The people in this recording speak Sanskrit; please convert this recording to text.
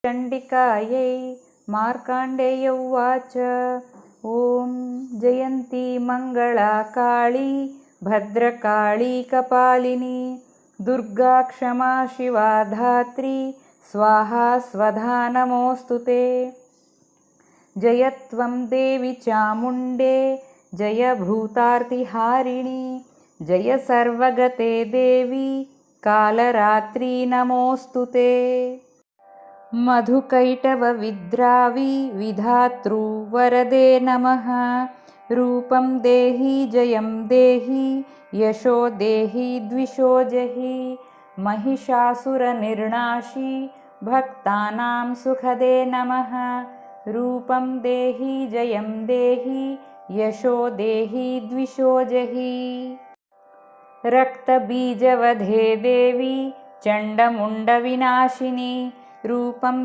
चण्डिकायै मार्कण्डेय उवाच। ॐ जयन्ती मङ्गला काली भद्रकाली कपालिनी दुर्गा क्षमा शिवा धात्री स्वाहा स्वधा नमोऽस्तु ते। जय त्वं देवी चामुण्डे जय भूतार्तिहारिणि जय सर्वगते देवी कालरात्रि नमोऽस्तु ते। मधुकैटभविद्रावि विधातृ वरदे नमः। रूपं देहि जयं देहि यशो देहि द्विषो जहि महिषासुरनिर्नाशि भक्तानां सुखदे नमः। रूपं देहि जयं देहि यशो देहि द्विषो जहि रक्तबीजवधे देवी चण्डमुण्डविनाशिनि रूपं